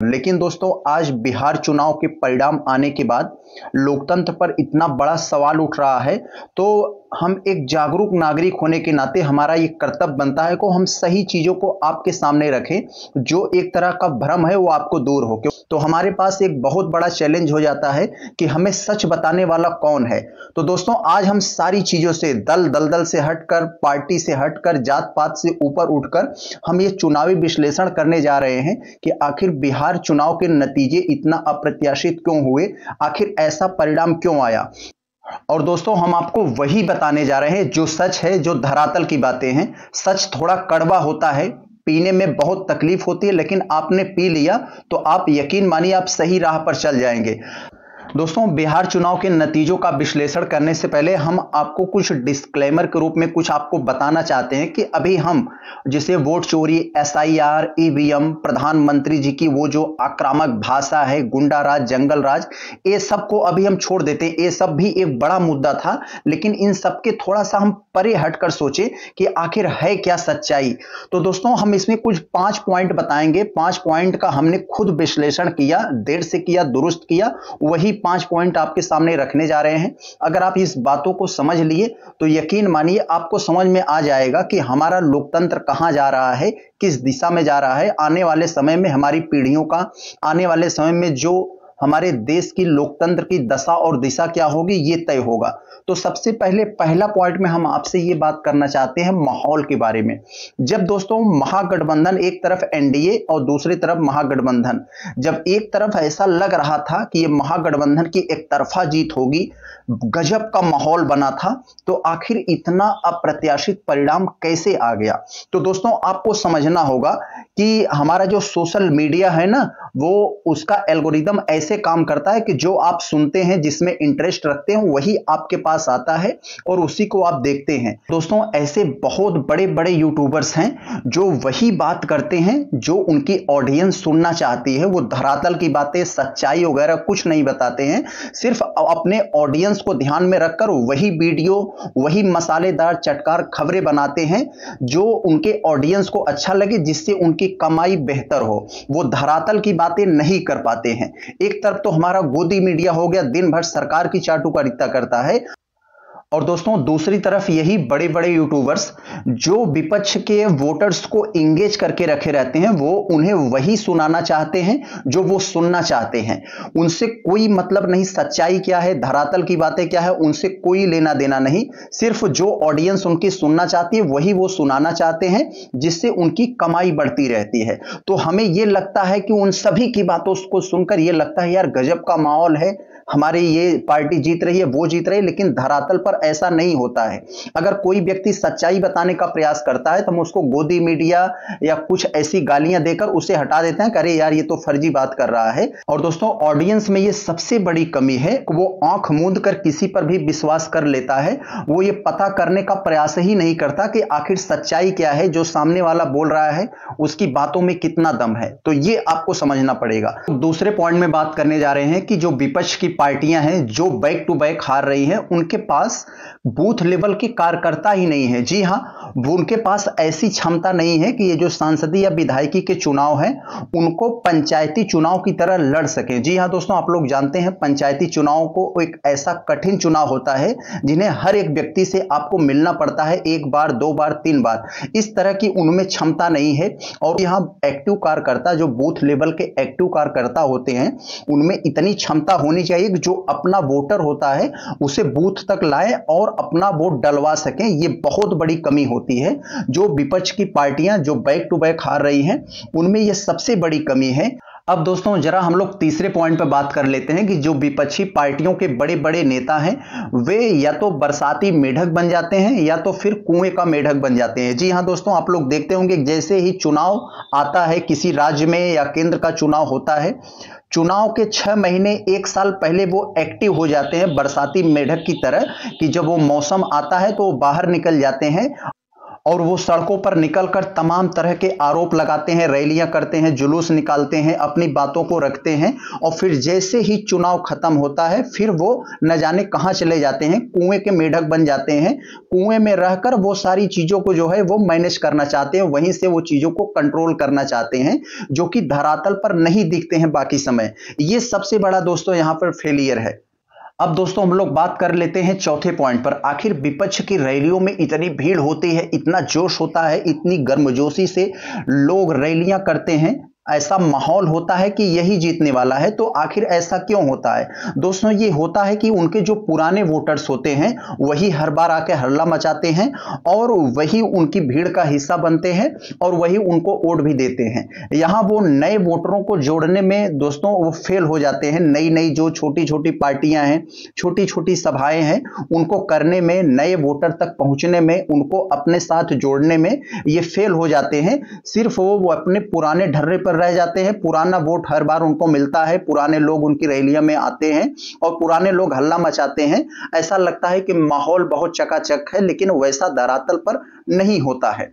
लेकिन दोस्तों आज बिहार चुनाव के परिणाम आने के बाद लोकतंत्र पर इतना बड़ा सवाल उठ रहा है, तो हम एक जागरूक नागरिक होने के नाते हमारा ये कर्तव्य बनता है कि हम सही चीजों को आपके सामने रखें, जो एक तरह का भ्रम है वो आपको दूर हो। तो हमारे पास एक बहुत बड़ा चैलेंज हो जाता है कि हमें सच बताने वाला कौन है। तो दोस्तों आज हम सारी चीजों से दलदल से हटकर, पार्टी से हटकर, जात पात से ऊपर उठकर हम ये चुनावी विश्लेषण करने जा रहे हैं कि आखिर बिहार चुनाव के नतीजे इतना अप्रत्याशित क्यों हुए, आखिर ऐसा परिणाम क्यों आया। और दोस्तों हम आपको वही बताने जा रहे हैं जो सच है, जो धरातल की बातें हैं। सच थोड़ा कड़वा होता है, पीने में बहुत तकलीफ होती है, लेकिन आपने पी लिया तो आप यकीन मानिए आप सही राह पर चल जाएंगे। दोस्तों बिहार चुनाव के नतीजों का विश्लेषण करने से पहले हम आपको कुछ डिस्क्लेमर के रूप में कुछ आपको बताना चाहते हैं कि अभी हम जिसे वोट चोरी, SIR, EVM, प्रधानमंत्री जी की वो जो आक्रामक भाषा है, गुंडा राज, जंगल राज, ये सब को अभी हम छोड़ देते हैं। ये सब भी एक बड़ा मुद्दा था, लेकिन इन सब के थोड़ा सा हम परे हटकर सोचे कि आखिर है क्या सच्चाई। तो दोस्तों हम इसमें कुछ 5 पॉइंट बताएंगे। 5 पॉइंट का हमने खुद विश्लेषण किया, देर से किया, दुरुस्त किया, वही 5 पॉइंट आपके सामने रखने जा रहे हैं। अगर आप इस बातों को समझ लिए तो यकीन मानिए आपको समझ में आ जाएगा कि हमारा लोकतंत्र कहां जा रहा है, किस दिशा में जा रहा है। आने वाले समय में हमारी पीढ़ियों का, आने वाले समय में जो हमारे देश की लोकतंत्र की दशा और दिशा क्या होगी ये तय होगा। तो सबसे पहले पहला पॉइंट में हम आपसे ये बात करना चाहते हैं माहौल के बारे में। जब दोस्तों महागठबंधन, एक तरफ NDA और दूसरी तरफ महागठबंधन, जब एक तरफ ऐसा लग रहा था कि ये महागठबंधन की एक तरफा जीत होगी, गजब का माहौल बना था, तो आखिर इतना अप्रत्याशित परिणाम कैसे आ गया। तो दोस्तों आपको समझना होगा कि हमारा जो सोशल मीडिया है ना, वो उसका एल्गोरिदम ऐसे काम करता है कि जो आप सुनते हैं, जिसमें इंटरेस्ट रखते हैं, वही आपके पास आता है और उसी को आप देखते हैं। दोस्तों ऐसे बहुत बड़े बड़े यूट्यूबर्स हैं जो वही बात करते हैं जो उनकी ऑडियंस सुनना चाहती है। वो धरातल की बातें, सच्चाई वगैरह कुछ नहीं बताते हैं, सिर्फ अपने ऑडियंस को ध्यान में रखकर वही वीडियो, वही मसालेदार चटकार खबरें बनाते हैं जो उनके ऑडियंस को अच्छा लगे, जिससे उनकी कमाई बेहतर हो। वो धरातल की बातें नहीं कर पाते हैं। एक तरफ तो हमारा गोदी मीडिया हो गया, दिन भर सरकार की चाटुकारिता करता है, और दोस्तों दूसरी तरफ यही बड़े बड़े यूट्यूबर्स जो विपक्ष के वोटर्स को इंगेज करके रखे रहते हैं, वो उन्हें वही सुनाना चाहते हैं जो वो सुनना चाहते हैं। उनसे कोई मतलब नहीं, सच्चाई क्या है, धरातल की बातें क्या है, उनसे कोई लेना देना नहीं। सिर्फ जो ऑडियंस उनकी सुनना चाहती है वही वो सुनाना चाहते हैं, जिससे उनकी कमाई बढ़ती रहती है। तो हमें यह लगता है कि उन सभी की बातों को सुनकर यह लगता है यार गजब का माहौल है, हमारी ये पार्टी जीत रही है, वो जीत रही है, लेकिन धरातल पर ऐसा नहीं होता है। अगर कोई व्यक्ति सच्चाई बताने का प्रयास करता है तो हम उसको गोदी मीडिया या कुछ ऐसी गालियां देकर उसे हटा देते हैं, अरे यार ये तो फर्जी बात कर रहा है। और दोस्तों ऑडियंस में ये सबसे बड़ी कमी है, वो आंख मूंद कर किसी पर भी विश्वास कर लेता है। वो ये पता करने का प्रयास ही नहीं करता कि आखिर सच्चाई क्या है, जो सामने वाला बोल रहा है उसकी बातों में कितना दम है। तो ये आपको समझना पड़ेगा। दूसरे पॉइंट में बात करने जा रहे हैं कि जो विपक्ष की पार्टियां हैं जो बैक टू बैक हार रही हैं, उनके पास बूथ लेवल के कार्यकर्ता ही नहीं है। जी हां, उनके पास ऐसी क्षमता नहीं है कि ये जो सांसदीय या विधायकी के चुनाव हैं उनको पंचायती चुनाव की तरह लड़ सकें। जी हां दोस्तों, आप लोग जानते हैं पंचायती चुनाव को एक ऐसा कठिन चुनाव होता है जिन्हें हर एक व्यक्ति से आपको मिलना पड़ता है, 1 बार 2 बार 3 बार। इस तरह की उनमें क्षमता नहीं है। और यहां एक्टिव कार्यकर्ता, जो बूथ लेवल के एक्टिव कार्यकर्ता होते हैं, उनमें इतनी क्षमता होनी चाहिए कि जो अपना वोटर होता है उसे बूथ तक लाए और अपना वोट डलवा सकें। ये बहुत बड़ी कमी होती है। जो विपक्ष की पार्टियां जो बैक टू बैक हार रही हैं, उनमें यह सबसे बड़ी कमी है। अब दोस्तों जरा हम लोग तीसरे पॉइंट पर बात कर लेते हैं कि जो विपक्षी पार्टियों के बड़े बड़े नेता हैं वे या तो बरसाती मेढक बन जाते हैं या तो फिर कुएं का मेढक बन जाते हैं। जी हां दोस्तों, आप लोग देखते होंगे जैसे ही चुनाव आता है, किसी राज्य में या केंद्र का चुनाव होता है, चुनाव के 6 महीने 1 साल पहले वो एक्टिव हो जाते हैं बरसाती मेढक की तरह, कि जब वो मौसम आता है तो वो बाहर निकल जाते हैं और वो सड़कों पर निकलकर तमाम तरह के आरोप लगाते हैं, रैलियां करते हैं, जुलूस निकालते हैं, अपनी बातों को रखते हैं और फिर जैसे ही चुनाव खत्म होता है फिर वो न जाने कहां चले जाते हैं, कुएं के मेढक बन जाते हैं। कुएं में रहकर वो सारी चीजों को जो है वो मैनेज करना चाहते हैं, वहीं से वो चीजों को कंट्रोल करना चाहते हैं, जो कि धरातल पर नहीं दिखते हैं बाकी समय। ये सबसे बड़ा दोस्तों यहां पर फेलियर है। अब दोस्तों हम लोग बात कर लेते हैं चौथे पॉइंट पर। आखिर विपक्ष की रैलियों में इतनी भीड़ होती है, इतना जोश होता है, इतनी गर्मजोशी से लोग रैलियां करते हैं, ऐसा माहौल होता है कि यही जीतने वाला है। तो आखिर ऐसा क्यों होता है दोस्तों? ये होता है कि उनके जो पुराने वोटर्स होते हैं वही हर बार आके हल्ला मचाते हैं और वही उनकी भीड़ का हिस्सा बनते हैं और वही उनको वोट भी देते हैं। यहां वो नए वोटरों को जोड़ने में दोस्तों वो फेल हो जाते हैं। नई नई जो छोटी छोटी पार्टियां हैं, छोटी छोटी सभाएं हैं, उनको करने में, नए वोटर तक पहुंचने में, उनको अपने साथ जोड़ने में ये फेल हो जाते हैं। सिर्फ वो अपने पुराने ढर्रे पर रह जाते हैं। पुराना वोट हर बार उनको मिलता है, पुराने लोग उनकी रैलियों में आते हैं और पुराने लोग हल्ला मचाते हैं। ऐसा लगता है कि माहौल बहुत चकाचक है, लेकिन वैसा धरातल पर नहीं होता है।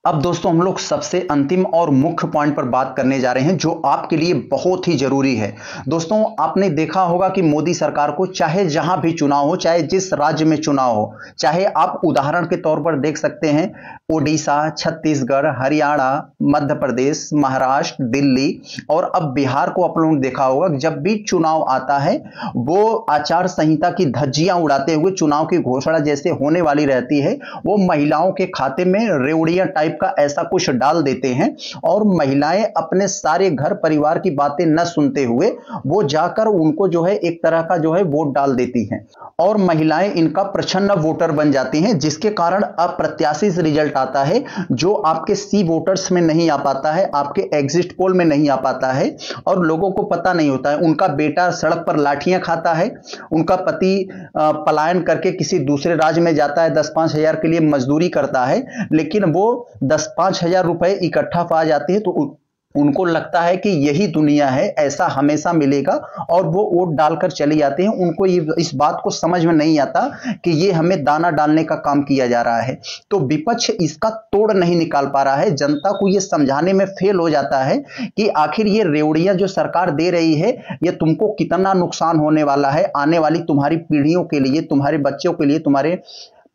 अब दोस्तों हम लोग सबसे अंतिम और मुख्य पॉइंट पर बात करने जा रहे हैं, जो आपके लिए बहुत ही जरूरी है। दोस्तों आपने देखा होगा कि मोदी सरकार को चाहे जहां भी चुनाव हो, चाहे जिस राज्य में चुनाव हो, चाहे आप उदाहरण के तौर पर देख सकते हैं ओडिशा, छत्तीसगढ़, हरियाणा, मध्य प्रदेश, महाराष्ट्र, दिल्ली और अब बिहार को आप लोगों ने देखा होगा, जब भी चुनाव आता है वो आचार संहिता की धज्जियां उड़ाते हुए चुनाव की घोषणा जैसे होने वाली रहती है, वो महिलाओं के खाते में रेवड़ियां टाइप का ऐसा कुछ डाल देते हैं और महिलाएं अपने सारे घर परिवार की बातें न सुनते हुए वो जाकर उनको जो है एक तरह का जो है वोट डाल देती हैं और महिलाएं इनका प्रछन्न वोटर बन जाती हैं, जिसके कारण अप्रत्याशित रिजल्ट आता है, जो आपके सी वोटर्स में नहीं आ पाता है, आपके एग्जिट पोल में नहीं आ पाता है और लोगों को पता नहीं होता है। उनका बेटा सड़क पर लाठियां खाता है, उनका पति पलायन करके किसी दूसरे राज्य में जाता है, 10-5 हजार के लिए मजदूरी करता है, लेकिन वो 10-5 हजार रुपए इकट्ठा पा जाते हैं तो उनको लगता है कि यही दुनिया है, ऐसा हमेशा मिलेगा और वो वोट डालकर चले जाते हैं। उनको इस बात को समझ में नहीं आता कि ये हमें दाना डालने का काम किया जा रहा है। तो विपक्ष इसका तोड़ नहीं निकाल पा रहा है, जनता को ये समझाने में फेल हो जाता है कि आखिर ये रेवड़ियां जो सरकार दे रही है ये तुमको कितना नुकसान होने वाला है, आने वाली तुम्हारी पीढ़ियों के लिए, तुम्हारे बच्चों के लिए, तुम्हारे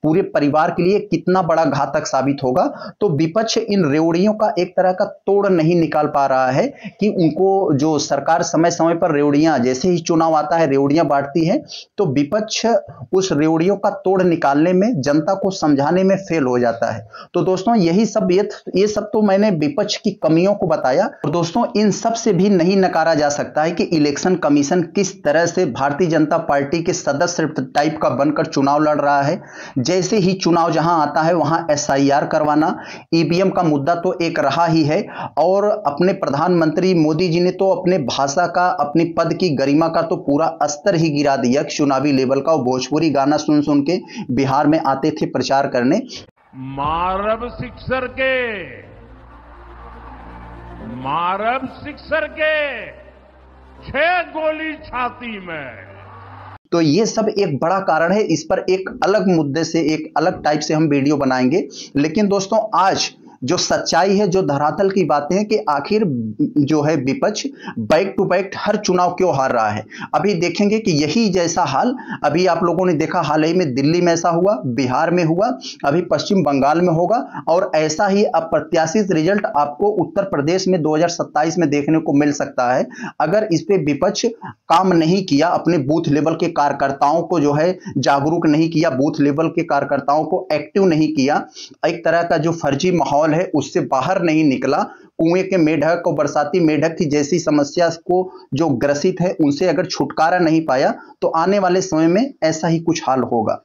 पूरे परिवार के लिए कितना बड़ा घातक साबित होगा। तो विपक्ष इन रेवड़ियों का एक तरह का तोड़ नहीं निकाल पा रहा है कि उनको जो सरकार समय समय पर रेवड़ियां, जैसे ही चुनाव आता है रेवड़ियां बांटती है, तो विपक्ष उस रेवड़ियों का तोड़ निकालने में, जनता को समझाने में फेल हो जाता है। तो दोस्तों यही सब ये सब तो मैंने विपक्ष की कमियों को बताया और दोस्तों इन सब से भी नहीं नकारा जा सकता है कि इलेक्शन कमीशन किस तरह से भारतीय जनता पार्टी के सदस्य टाइप का बनकर चुनाव लड़ रहा है। जैसे ही चुनाव जहां आता है वहां एसआईआर करवाना, ईवीएम का मुद्दा तो एक रहा ही है और अपने प्रधानमंत्री मोदी जी ने तो अपने भाषा का, अपनी पद की गरिमा का तो पूरा स्तर ही गिरा दिया चुनावी लेवल का। भोजपुरी गाना सुन सुन के बिहार में आते थे प्रचार करने। मारब सिक्सर के 6 गोली छाती में। तो ये सब एक बड़ा कारण है। इस पर एक अलग मुद्दे से, एक अलग टाइप से हम वीडियो बनाएंगे। लेकिन दोस्तों आज जो सच्चाई है, जो धरातल की बातें हैं कि आखिर जो है विपक्ष बैक टू बैक हर चुनाव क्यों हार रहा है। अभी देखेंगे कि यही जैसा हाल अभी आप लोगों ने देखा, हाल ही में दिल्ली में ऐसा हुआ, बिहार में हुआ, अभी पश्चिम बंगाल में होगा और ऐसा ही अप्रत्याशित रिजल्ट आपको उत्तर प्रदेश में 2027 में देखने को मिल सकता है। अगर इस पे विपक्ष काम नहीं किया, अपने बूथ लेवल के कार्यकर्ताओं को जो है जागरूक नहीं किया, बूथ लेवल के कार्यकर्ताओं को एक्टिव नहीं किया, एक तरह का जो फर्जी माहौल है उससे बाहर नहीं निकला, कुएं के मेढक और बरसाती मेढक की जैसी समस्या को जो ग्रसित है उनसे अगर छुटकारा नहीं पाया, तो आने वाले समय में ऐसा ही कुछ हाल होगा।